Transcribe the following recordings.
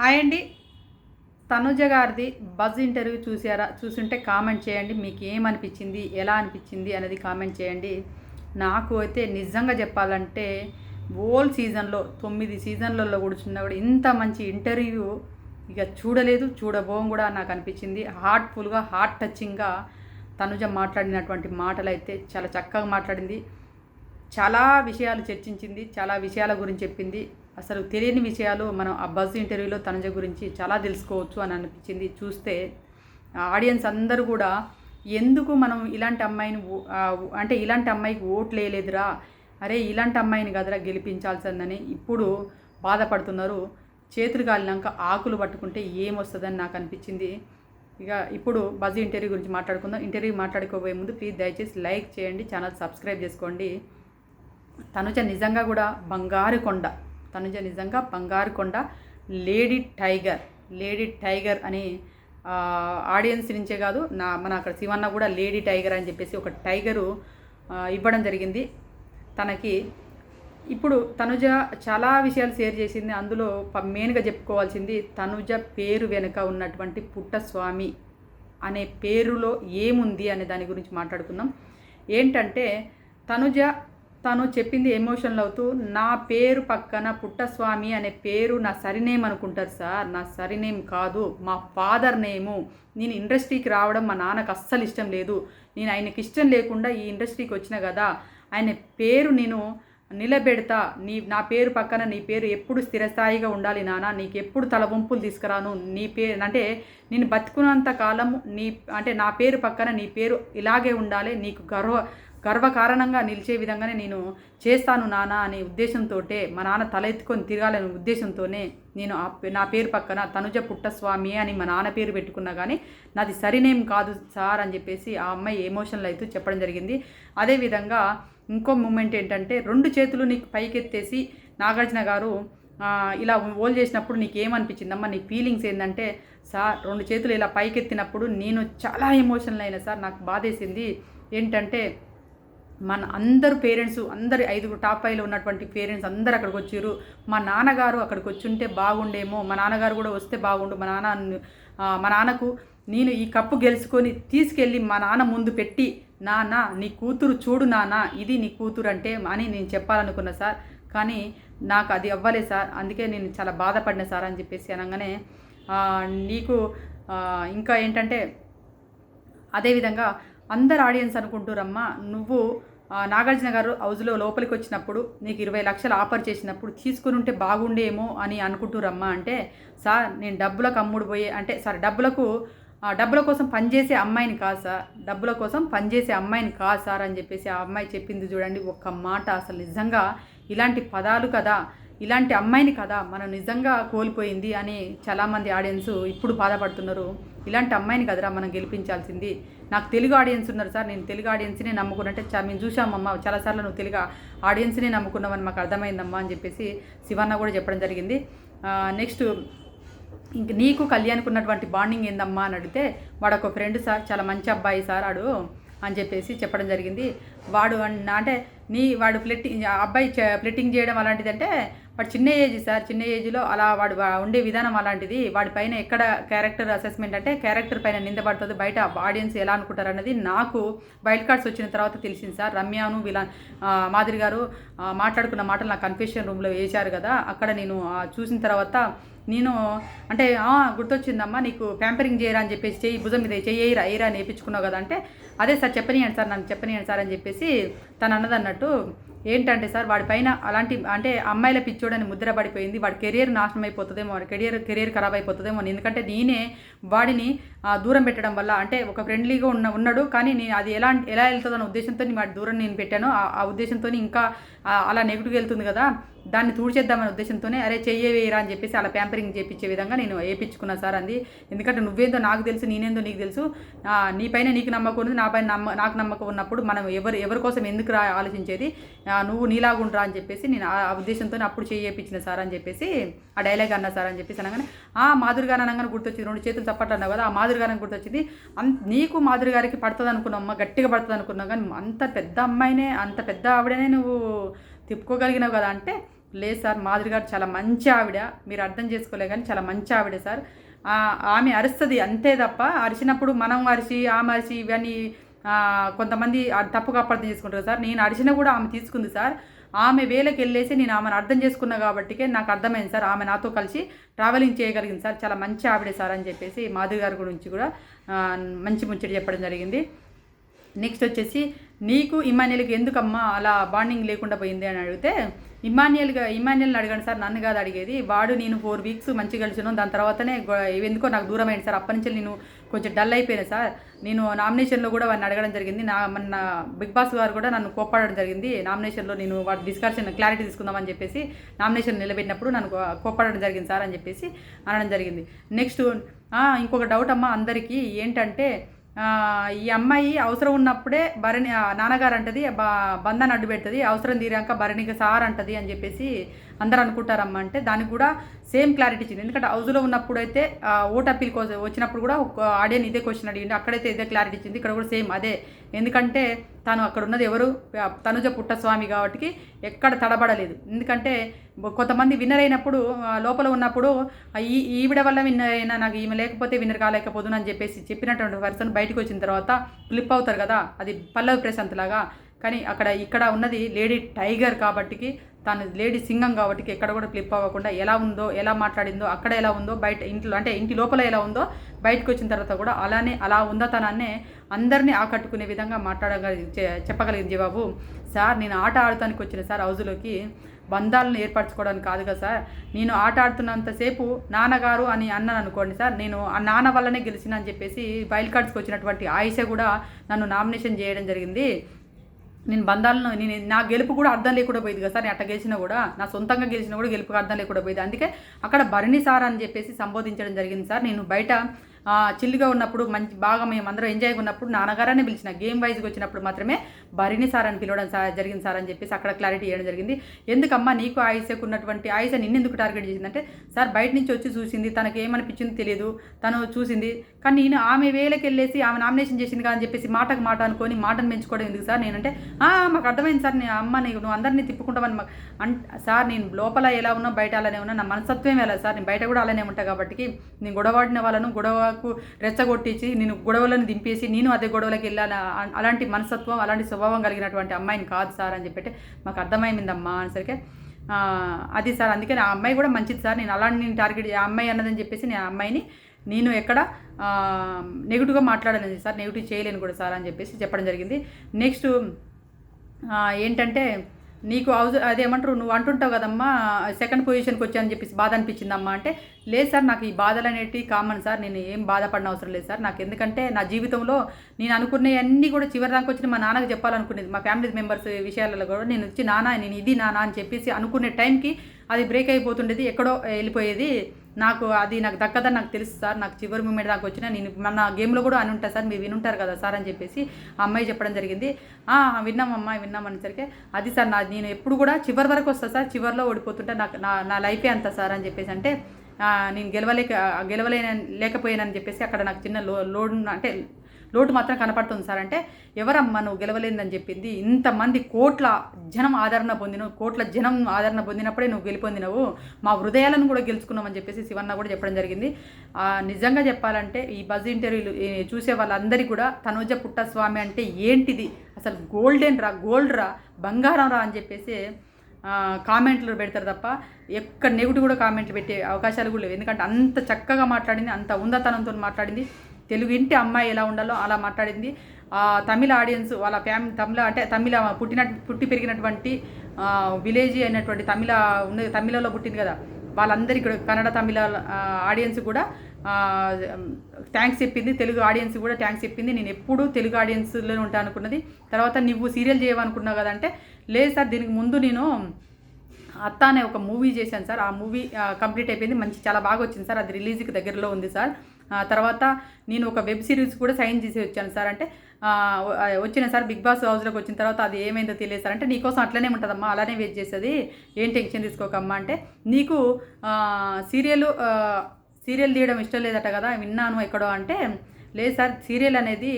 Hi అండి. తనుజ గారిది buzz interview చూసారా? చూసుంటే కామెంట్ చేయండి. మీకు ఏమనిపించింది, ఎలా అనిపించింది అనేది కామెంట్ చేయండి. నాకు అయితే నిజంగా చెప్పాలంటే ఓల్ సీజన్లో 9 సీజన్లలో కూర్చున్నా కూడా ఇంత మంచి ఇంటర్వ్యూ ఇక చూడలేదు, చూడబోం కూడా నాకు అనిపించింది. హార్ట్ఫుల్గా, హార్ట్ టచింగ్గా తనుజ మాట్లాడినటువంటి మాటలు అయితే చాలా చక్కగా మాట్లాడింది. చాలా విషయాలు చర్చించింది, చాలా విషయాల గురించి చెప్పింది. అసలు తెలియని విషయాలు మనం ఆ బజ్ ఇంటర్వ్యూలో తనుజ గురించి చాలా తెలుసుకోవచ్చు అని అనిపించింది. చూస్తే ఆడియన్స్ అందరూ కూడా ఎందుకు మనం ఇలాంటి అమ్మాయిని అంటే ఇలాంటి అమ్మాయికి ఓట్లు వేయలేదురా, అరే ఇలాంటి అమ్మాయిని కదరా గెలిపించాల్సిందని ఇప్పుడు బాధపడుతున్నారు. చేతులు కాలినాక ఆకులు పట్టుకుంటే ఏమొస్తుందని నాకు అనిపించింది. ఇక ఇప్పుడు బజ్ ఇంటర్వ్యూ గురించి మాట్లాడుకుందాం. ఇంటర్వ్యూ మాట్లాడుకోబోయే ముందు ప్లీజ్ దయచేసి లైక్ చేయండి, ఛానల్ సబ్స్క్రైబ్ చేసుకోండి. తనుజ నిజంగా కూడా బంగారు కొండ. తనుజ నిజంగా బంగారు కొండ. లేడీ టైగర్ అని ఆడియన్స్ నుంచే కాదు, మన అక్కడ శివన్న కూడా లేడీ టైగర్ అని చెప్పేసి ఒక టైగరు ఇవ్వడం జరిగింది తనకి. ఇప్పుడు తనుజ చాలా విషయాలు షేర్ చేసింది. అందులో మెయిన్గా చెప్పుకోవాల్సింది తనుజ పేరు వెనుక ఉన్నటువంటి పుట్టస్వామి అనే పేరులో ఏముంది అనే దాని గురించి మాట్లాడుకుందాం. ఏంటంటే తను చెప్పింది ఎమోషనల్ అవుతూ, నా పేరు పక్కన పుట్టస్వామి అనే పేరు నా సరినేమ్ అనుకుంటారు సార్, నా సరినేమ్ కాదు, మా ఫాదర్ నేము. నేను ఇండస్ట్రీకి రావడం మా నాన్నకు అస్సలు ఇష్టం లేదు. నేను ఆయనకి ఇష్టం లేకుండా ఈ ఇండస్ట్రీకి వచ్చిన కదా, ఆయన పేరు నేను నిలబెడతా. నా పేరు పక్కన నీ పేరు ఎప్పుడు స్థిరస్థాయిగా ఉండాలి నాన్న, నీకు ఎప్పుడు తలవంపులు తీసుకురాను. నీ పేరు అంటే నేను బతుకున్నంత కాలం అంటే నా పేరు పక్కన నీ పేరు ఇలాగే ఉండాలి, నీకు గర్వకారణంగా నిలిచే విధంగానే నేను చేస్తాను నాన్న అనే ఉద్దేశంతో, మా నాన్న తల ఎత్తుకొని తిరగాలనే ఉద్దేశంతోనే నేను నా పేరు పక్కన తనుజ పుట్టస్వామి అని మా నాన్న పేరు పెట్టుకున్నా కానీ నాది సరినేమ్ కాదు సార్ అని చెప్పేసి ఆ అమ్మాయి ఎమోషనల్ అయితే చెప్పడం జరిగింది. అదేవిధంగా ఇంకో మూమెంట్ ఏంటంటే, 2 చేతులు నీకు పైకెత్తేసి నాగార్జున గారు ఇలా ఓల్ చేసినప్పుడు నీకు ఏమనిపించిందమ్మా, నీ ఫీలింగ్స్ ఏంటంటే, సార్ 2 చేతులు ఇలా పైకెత్తినప్పుడు నేను చాలా ఎమోషనల్ అయినా సార్, నాకు బాధేసింది. ఏంటంటే మన అందరు పేరెంట్స్, అందరు 5 టాప్ 5లో ఉన్నటువంటి పేరెంట్స్ అందరు అక్కడికి వచ్చారు. మా నాన్నగారు అక్కడికి వచ్చుంటే బాగుండేమో, మా నాన్నగారు కూడా వస్తే బాగుండు, మా నాన్నకు నేను ఈ కప్పు గెలుచుకొని తీసుకెళ్ళి మా నాన్న ముందు పెట్టి, నాన్న నీ కూతురు చూడు నాన్న, ఇది నీ కూతురు అంటే అని నేను చెప్పాలనుకున్నా సార్, కానీ నాకు అది అవ్వలేదు సార్, అందుకే నేను చాలా బాధపడిన సార్ అని చెప్పేసి అనగానే, నీకు ఇంకా ఏంటంటే అదేవిధంగా అందరు ఆడియన్స్ అనుకుంటారమ్మా, నువ్వు నాగార్జున గారు హౌస్లో లోపలికి వచ్చినప్పుడు నీకు 20 లక్షలు ఆఫర్ చేసినప్పుడు తీసుకుని ఉంటే బాగుండేమో అని అనుకుంటురమ్మా అంటే, సార్ నేను డబ్బులకు అమ్ముడు పోయే అంటే సార్ డబ్బుల కోసం పనిచేసే అమ్మాయిని కాదు సార్, డబ్బుల కోసం పనిచేసే అమ్మాయిని కాదు సార్ అని చెప్పేసి ఆ అమ్మాయి చెప్పింది చూడండి. ఒక్క మాట అసలు నిజంగా ఇలాంటి పదాలు కదా, ఇలాంటి అమ్మాయిని కదా మనం నిజంగా కోల్పోయింది అని చాలామంది ఆడియన్స్ ఇప్పుడు బాధపడుతున్నారు. ఇలాంటి అమ్మాయిని కదరా మనం గెలిపించాల్సింది. నాకు తెలుగు ఆడియన్స్ ఉన్నారు సార్, నేను తెలుగు ఆడియన్స్నే నమ్ముకున్నట్టే మేము చూసామమ్మా చాలాసార్లు, నువ్వు తెలుగు ఆడియన్స్నే నమ్ముకున్నామని మాకు అర్థమైందమ్మా అని చెప్పేసి శివన్న కూడా చెప్పడం జరిగింది. నెక్స్ట్ ఇంక నీకు కళ్యాణ్కి ఉన్నటువంటి బాండింగ్ ఏందమ్మా అని అడిగితే, వాడు ఒక ఫ్రెండ్ సార్, చాలా మంచి అబ్బాయి సార్ ఆడు అని చెప్పేసి చెప్పడం జరిగింది. వాడు అంటే వాడు అబ్బాయి ఫ్లెట్టింగ్ చేయడం అలాంటిది అంటే, వాడు చిన్న ఏజ్ సార్, చిన్న ఏజ్లో అలా వాడు ఉండే విధానం అలాంటిది. వాడి పైన ఎక్కడ క్యారెక్టర్ అసెస్మెంట్ అంటే క్యారెక్టర్ పైన నిందపడుతుంది, బయట ఆడియన్స్ ఎలా అనుకుంటారు అన్నది నాకు వైల్డ్ కార్డ్స్ వచ్చిన తర్వాత తెలిసింది సార్. రమ్యను మాదిరి గారు మాట్లాడుకున్న మాటలు నా కన్ఫెషన్ రూమ్లో వేశారు కదా, అక్కడ నేను చూసిన తర్వాత నేను అంటే గుర్తొచ్చిందమ్మా, నీకు ప్యాంపరింగ్ చేయరా అని చెప్పేసి, చెయ్యి భుజం మీద చెయ్యరా ఏరా అని వేయించుకున్నావు కదా అంటే, అదే సార్ చెప్పనియండి సార్, నన్ను చెప్పనియండి సార్ అని చెప్పేసి తను అన్నదన్నట్టు. ఏంటంటే సార్ వాడి పైన అలాంటి అంటే అమ్మాయిల పిచ్చోడని ముద్ర పడిపోయింది, వాడి కెరీర్ నాశనం అయిపోతుందేమో, వాడి కెరీర్ ఖరాబ్ అయిపోతుందేమో. ఎందుకంటే నేనే వాడిని దూరం పెట్టడం వల్ల, అంటే ఒక ఫ్రెండ్లీగా ఉన్నాడు కానీ నేను అది ఎలా వెళ్తుందన్న ఉద్దేశంతో వాడి దూరం నేను పెట్టాను. ఆ ఉద్దేశంతో ఇంకా అలా నెగిటివ్గా వెళ్తుంది కదా, దాన్ని తూడ్చేద్దామనే ఉద్దేశంతోనే అరే చెయ్యేవేయరా అని చెప్పేసి అలా ప్యాంపరింగ్ చేయించే విధంగా నేను వేయించుకున్నా సార్ అంది. ఎందుకంటే నువ్వేందో నాకు తెలుసు, నేనేందో నీకు తెలుసు, నీపైన నీకు నమ్మకం ఉంది, నాపైన నాకు నమ్మకం ఉన్నప్పుడు మనం ఎవరి కోసం ఎందుకు ఆలోచించేది, నువ్వు నీలాగుండ్రా అని చెప్పేసి నేను ఆ ఉద్దేశంతో అప్పుడు చేయించిన సార్ అని చెప్పేసి ఆ డైలాగ్ అన్నా సార్ అని చెప్పేసి అనగానే, మాధురిగారు అనగానే గుర్తొచ్చింది, 2 చేతులు చప్పట్లు అన్నావు కదా, ఆ మాధురిగారని గుర్తొచ్చింది. నీకు మాధురి గారికి పడుతుంది అనుకున్నావు, గట్టిగా పడుతుంది అనుకున్నావు, కానీ అంత పెద్ద అమ్మాయినే, అంత పెద్ద ఆవిడనే నువ్వు తిప్పుకోగలిగినావు కదా అంటే, లేదు సార్, మాధురి గారు చాలా మంచి ఆవిడ, మీరు అర్థం చేసుకోలే కానీ చాలా మంచి ఆవిడ సార్. ఆమె అరుస్తుంది అంతే తప్ప, అరిచినప్పుడు మనం అరిచి ఆమె అరిచి ఇవన్నీ కొంతమంది తప్పుగా అర్థం చేసుకుంటారు సార్. నేను అరిచినా కూడా ఆమె తీసుకుంది సార్. ఆమె వేలకి వెళ్ళేసి నేను ఆమెను అర్థం చేసుకున్నా కాబట్టికే నాకు అర్థమైంది సార్. ఆమె నాతో కలిసి ట్రావెలింగ్ చేయగలిగింది సార్. చాలా మంచి ఆవిడే సార్ అని చెప్పేసి మాధురి గారి గురించి కూడా మంచి ముచ్చట చెప్పడం జరిగింది. నెక్స్ట్ వచ్చేసి, నీకు ఇమాన్యుయల్కి ఎందుకమ్మా అలా బాండింగ్ లేకుండా పోయింది అని అడిగితే, ఇమాన్యుయల్ని అడగండి సార్, నన్ను కాదు అడిగేది. వాడు నేను 4 వీక్స్ మంచిగా కలిసినాను, దాని తర్వాతనే ఎందుకో నాకు దూరం అయింది సార్. అప్పటి నుంచి నేను కొంచెం డల్ అయిపోయాను సార్. నేను నామినేషన్లో కూడా వాడిని అడగడం జరిగింది. మన బిగ్ బాస్ గారు కూడా నన్ను కోప్పడడం జరిగింది. నామినేషన్లో నేను వాడి డిస్కషన్ క్లారిటీ తీసుకుందామని చెప్పేసి నామినేషన్ నిలబెట్టినప్పుడు నన్ను కోప్పడడం జరిగింది సార్ అని చెప్పేసి అనడం జరిగింది. నెక్స్ట్ ఇంకొక డౌట్ అమ్మ అందరికీ ఏంటంటే, ఈ అమ్మాయి అవసరం ఉన్నప్పుడే భరణి నాన్నగారు అంటది, బంధాన్ని అడ్డు పెడుతుంది, అవసరం తీరాక భరణికి సార్ అంటది అని చెప్పేసి అందరూ అనుకుంటారమ్మా. అంటే దానికి కూడా సేమ్ క్లారిటీ ఇచ్చింది. ఎందుకంటే హౌస్లో ఉన్నప్పుడు అయితే ఓట్ అప్పీల్ కోసం వచ్చినప్పుడు కూడా ఆడియన్ ఇదే క్వశ్చన్ అడిగింది, అక్కడైతే ఇదే క్లారిటీ ఇచ్చింది, ఇక్కడ కూడా సేమ్ అదే. ఎందుకంటే తను అక్కడ ఉన్నది ఎవరు, తనుజ పుట్టస్వామి కాబట్టి ఎక్కడ తడబడలేదు. ఎందుకంటే కొంతమంది విన్నర్ అయినప్పుడు లోపల ఉన్నప్పుడు ఈవిడ వల్ల విన్నర్ అయినా, నాకు ఈమె లేకపోతే విన్నర్ కాలేకపోదును అని చెప్పేసి చెప్పినటువంటి పర్సన్ బయటకు వచ్చిన తర్వాత ఫ్లిప్ అవుతారు కదా, అది పల్లవి ప్రశాంత్ లాగా. కానీ ఇక్కడ ఉన్నది లేడీ టైగర్ కాబట్టికి, తను లేడీ సింగం కాబట్టి ఎక్కడ కూడా ఫ్లిప్ అవ్వకుండా ఎలా ఉందో, ఎలా మాట్లాడిందో, అక్కడ ఎలా ఉందో, బయట ఇంట్లో అంటే ఇంటి లోపల ఎలా ఉందో, బయటకు వచ్చిన తర్వాత కూడా అలా ఉందో తనాన్నే అందరినీ ఆకట్టుకునే విధంగా చెప్పగలిగింది జవాబు. సార్, నేను ఆట ఆడటానికి వచ్చిన సార్ హౌజులోకి, బంధాలను ఏర్పరచుకోవడానికి కాదు కదా సార్. నేను ఆట ఆడుతున్నంతసేపు నాన్నగారు అని అన్నాను అనుకోండి సార్, నేను ఆ నాన్న వల్లనే గెలిచిన అని చెప్పేసి వైల్డ్ కార్డ్స్కి వచ్చినటువంటి ఆయిష కూడా నన్ను నామినేషన్ చేయడం జరిగింది. నేను బంధాలను నా గెలుపు కూడా అర్థం లేకుండా పోయింది కదా సార్. నేను అట్లా గెలిచినా కూడా, నా సొంతంగా గెలిచినా కూడా గెలుపుకి అర్థం లేకుండా పోయింది. అందుకే అక్కడ భరణి సార్ అని చెప్పేసి సంబోధించడం జరిగింది సార్. నేను బయట చిల్లుగా ఉన్నప్పుడు బాగా మేము అందరం ఎంజాయ్గా ఉన్నప్పుడు నాన్నగారనే పిలిచిన, గేమ్ వైజ్గా వచ్చినప్పుడు మాత్రమే భరణి సార్ అని పిలవడం జరిగింది సార్ అని చెప్పేసి అక్కడ క్లారిటీ ఇవ్వడం జరిగింది. ఎందుకమ్మా నీకు ఆయిషకు ఉన్నటువంటి ఆయిష నిన్నెందుకు టార్గెట్ చేసిందంటే, సార్ బయట నుంచి వచ్చి చూసింది, తనకు ఏమనిపించింది తెలియదు, తను చూసింది. కానీ నేను ఆమె వేలకి వెళ్ళేసి ఆమె నామినేషన్ చేసింది కదా అని చెప్పేసి మాటకు మాట అనుకొని మాటను పెంచుకోవడం ఎందుకు సార్? నేనంటే మాకు అర్థమైంది సార్, అమ్మ నువ్వు అందరినీ తిప్పుకుంటామని మాకు సార్, నేను లోపల ఎలా ఉన్నా బయట అలానే ఉన్నా, నా మనస్తత్వం ఎలా సార్, నేను బయట కూడా అలానే ఉంటా కాబట్టి నేను గొడవాడిన వాళ్ళను గొడవకు రెచ్చగొట్టించి నేను గొడవలను దింపేసి నేను అదే గొడవలకి వెళ్ళాలి, అలాంటి మనస్తత్వం అలాంటి స్వభావం కలిగినటువంటి అమ్మాయిని కాదు సార్ అని చెప్పి మాకు అర్థమైందమ్మా అనేసరికి అది సార్. అందుకే ఆ అమ్మాయి కూడా మంచిది సార్, నేను అలాంటి నేను టార్గెట్ ఆ అమ్మాయి అన్నదని చెప్పేసి నేను ఆ అమ్మాయిని నేను ఎక్కడ నెగిటివ్గా మాట్లాడలేదు సార్, నెగిటివ్ చేయలేను కూడా సార్ అని చెప్పేసి చెప్పడం జరిగింది. నెక్స్ట్ ఏంటంటే, నీకు అదేమంటారు, నువ్వు అంటుంటావు కదమ్మా సెకండ్ పొజిషన్కి వచ్చానని చెప్పేసి బాధ అనిపించిందమ్మా అంటే, లేదు సార్, నాకు ఈ బాధలు అనేటివి కామన్ సార్, నేను ఏం బాధపడిన అవసరం లేదు సార్. నాకు ఎందుకంటే నా జీవితంలో నేను అనుకునేవన్నీ కూడా చివరి దాకా వచ్చి మా నాన్నకి చెప్పాలనుకునేది, మా ఫ్యామిలీ మెంబర్స్ విషయాలలో కూడా నేను వచ్చి నాన్న నేను ఇది నాన్న అని చెప్పేసి అనుకునే టైంకి అది బ్రేక్ అయిపోతుండేది, ఎక్కడో వెళ్ళిపోయేది. నాకు దక్కదని నాకు తెలుసు సార్. నాకు చివరి మూమెంట్ దాకా వచ్చినా నేను మన గేమ్లో కూడా అని ఉంటాను సార్, మీరు వినుంటారు కదా సార్ అని చెప్పేసి ఆ అమ్మాయి చెప్పడం జరిగింది. విన్నామమ్మా విన్నామనేసరికి అది సార్, నేను ఎప్పుడు కూడా చివరి వరకు వస్తాను సార్, చివరిలో ఓడిపోతుంటే నాకు నా లైఫే అంత సార్ అని చెప్పేసి అంటే, నేను లేకపోయానని చెప్పేసి అక్కడ నాకు చిన్న లోటు మాత్రం కనపడుతుంది సార్. అంటే ఎవరమ్మా నువ్వు గెలవలేదని చెప్పింది, ఇంతమంది కోట్ల జనం ఆదరణ పొందినప్పుడే నువ్వు గెలిపొందినవు, మా హృదయాలను కూడా గెలుచుకున్నామని చెప్పేసి శివన్న కూడా చెప్పడం జరిగింది. నిజంగా చెప్పాలంటే ఈ బజ్ ఇంటర్వ్యూలు చూసే వాళ్ళందరికీ కూడా తనుజ పుట్టస్వామి అంటే ఏంటిది, అసలు గోల్డ్ రా బంగారం రా అని చెప్పేసి కామెంట్లు పెడతారు తప్ప ఎక్కడ నెగిటివ్ కూడా కామెంట్లు పెట్టే అవకాశాలు కూడా లేవు. ఎందుకంటే అంత చక్కగా మాట్లాడింది, అంత ఉందతనంతో మాట్లాడింది, తెలుగు ఇంటి అమ్మాయి ఎలా ఉండాలో అలా మాట్లాడింది. తమిళ ఆడియన్స్ వాళ్ళ పుట్టి పెరిగినటువంటి విలేజ్ అయినటువంటి తమిళలో పుట్టింది కదా, వాళ్ళందరికీ కూడా కన్నడ తమిళ ఆడియన్స్ కూడా థ్యాంక్స్ చెప్పింది, తెలుగు ఆడియన్స్ కూడా థ్యాంక్స్ చెప్పింది. నేను ఎప్పుడు తెలుగు ఆడియన్స్లోనే ఉంటాను అనుకున్నది. తర్వాత నువ్వు సీరియల్ చేయవనుకున్నావు కదంటే, లేదు సార్, దీనికి ముందు నేను అత్త అనే ఒక మూవీ చేశాను సార్, ఆ మూవీ కంప్లీట్ అయిపోయింది, చాలా బాగా వచ్చింది సార్, అది రిలీజ్కి దగ్గరలో ఉంది సార్. తర్వాత నేను ఒక వెబ్ సిరీస్ కూడా సైన్ చేసి వచ్చాను సార్ అంటే, వచ్చిన సార్ బిగ్ బాస్ హౌస్లోకి వచ్చిన తర్వాత అది ఏమైందో తెలియదు సార్ అంటే, నీకోసం అట్లనే ఉంటుందమ్మా, అలానే వెయిట్ చేస్తుంది, ఏం టెన్షన్ తీసుకోకమ్మా అంటే, నీకు సీరియల్ తీయడం ఇష్టం లేదట కదా విన్నాను ఎక్కడో అంటే, లేదు సార్, సీరియల్ అనేది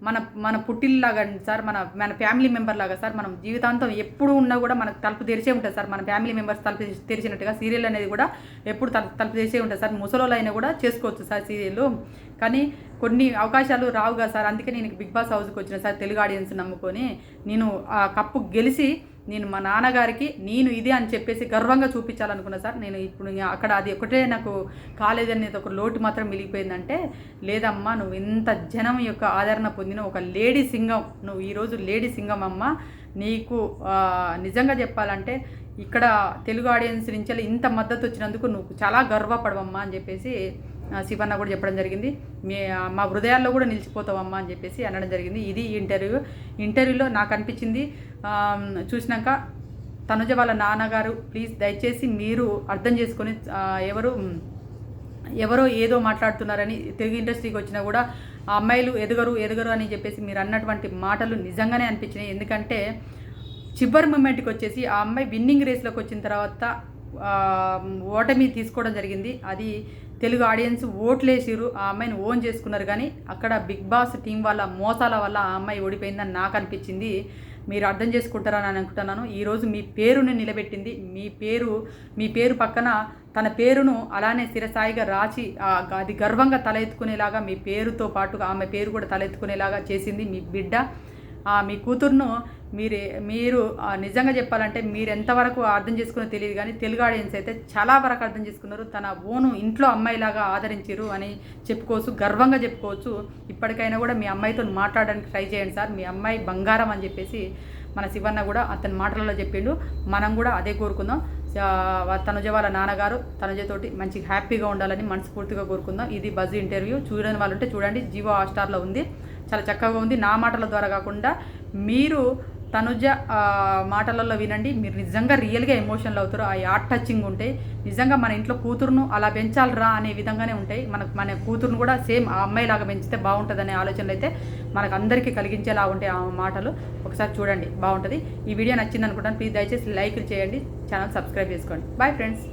మన మన పుట్టిల్లాగా సార్, మన ఫ్యామిలీ మెంబర్ లాగా సార్. మనం జీవితాంతం ఎప్పుడు ఉన్నా కూడా మనకు తలుపు తెరిచే ఉంటుంది సార్. మన ఫ్యామిలీ మెంబర్స్ తలుపు తెరిచినట్టుగా సీరియల్ అనేది కూడా ఎప్పుడు తలుపు తెరిచే ఉంటుంది సార్. ముసలోళ్ళు అయినా కూడా చేసుకోవచ్చు సార్ సీరియల్. కానీ కొన్ని అవకాశాలు రావుగా సార్. అందుకే నేను బిగ్ బాస్ హౌస్కి వచ్చిన సార్, తెలుగు ఆడియన్స్ నమ్ముకొని. నేను ఆ కప్పు గెలిచి నేను మా నాన్నగారికి నేను ఇదే అని చెప్పేసి గర్వంగా చూపించాలనుకున్నా సార్. నేను ఇప్పుడు అక్కడ అది ఒకటే నాకు కాలేదనేది ఒక లోటు మాత్రం మిగిలిపోయిందంటే, లేదమ్మా నువ్వు ఇంత జనం యొక్క ఆదరణ పొందిన ఒక లేడీ సింగం, నువ్వు ఈరోజు లేడీ సింగం అమ్మ. నీకు నిజంగా చెప్పాలంటే ఇక్కడ తెలుగు ఆడియన్స్ నుంచి ఇంత మద్దతు వచ్చినందుకు నువ్వు చాలా గర్వపడవమ్మా అని చెప్పేసి శివన్న కూడా చెప్పడం జరిగింది. మా హృదయాల్లో కూడా నిలిచిపోతావమ్మా అని చెప్పేసి అనడం జరిగింది. ఇది ఇంటర్వ్యూలో నాకు అనిపించింది చూసినాక. తనుజ వాళ్ళ నాన్నగారు ప్లీజ్ దయచేసి మీరు అర్థం చేసుకొని, ఎవరో ఏదో మాట్లాడుతున్నారని తెలుగు ఇండస్ట్రీకి వచ్చినా కూడా ఆ అమ్మాయిలు ఎదగరు అని చెప్పేసి మీరు అన్నటువంటి మాటలు నిజంగానే అనిపించినాయి. ఎందుకంటే చివరి మూమెంట్కి వచ్చేసి ఆ అమ్మాయి విన్నింగ్ రేస్లోకి వచ్చిన తర్వాత ఓటమి తీసుకోవడం జరిగింది. అది తెలుగు ఆడియన్స్ ఓట్లేసిరు, ఆ అమ్మాయిని ఓన్ చేసుకున్నారు. కానీ అక్కడ బిగ్ బాస్ టీం వాళ్ళ మోసాల వల్ల ఆ అమ్మాయి ఓడిపోయిందని నాకు అనిపించింది. మీరు అర్థం చేసుకుంటారని అనుకుంటున్నాను. ఈరోజు మీ పేరుని నిలబెట్టింది. మీ పేరు పక్కన తన పేరును అలానే స్థిరస్థాయిగా రాచి అది గర్వంగా తల ఎత్తుకునేలాగా మీ పేరుతో పాటుగా ఆమె పేరు కూడా తల ఎత్తుకునేలాగా చేసింది మీ బిడ్డ. మీ కూతురును మీరు నిజంగా చెప్పాలంటే మీరు ఎంతవరకు అర్థం చేసుకుని తెలియదు, కానీ తెలుగు ఆడియన్స్ అయితే చాలా వరకు అర్థం చేసుకున్నారు. తన ఓను ఇంట్లో అమ్మాయిలాగా ఆదరించారు అని చెప్పుకోవచ్చు, గర్వంగా చెప్పుకోవచ్చు. ఇప్పటికైనా కూడా మీ అమ్మాయితో మాట్లాడడానికి ట్రై చేయండి సార్. మీ అమ్మాయి బంగారం అని చెప్పేసి మన శివన్న కూడా అతని మాటలలో చెప్పిండు. మనం కూడా అదే కోరుకుందాం. తనుజ వాళ్ళ నాన్నగారు తనుజతోటి మంచి హ్యాపీగా ఉండాలని మనస్ఫూర్తిగా కోరుకుందాం. ఇది బజ్ ఇంటర్వ్యూ. చూడని వాళ్ళు ఉంటే చూడండి, జియో హాట్‌స్టార్లో ఉంది. చాలా చక్కగా ఉంది. నా మాటల ద్వారా కాకుండా మీరు తనుజ మాటలలో వినండి. మీరు నిజంగా రియల్గా ఎమోషనల్ అవుతారు. ఆ యాడ్ టచింగ్ ఉంటాయి. నిజంగా మన ఇంట్లో కూతురును అలా పెంచాలరా అనే విధంగానే ఉంటాయి. మన కూతురును కూడా సేమ్ ఆ అమ్మాయిలాగా పెంచితే బాగుంటుందనే ఆలోచనలు అయితే మనకు అందరికీ కలిగించేలా ఉంటాయి ఆ మాటలు. ఒకసారి చూడండి, బాగుంటుంది. ఈ వీడియో నచ్చింది అనుకుంటాను. ప్లీజ్ దయచేసి లైక్ చేయండి, ఛానల్ సబ్స్క్రైబ్ చేసుకోండి. Bye friends.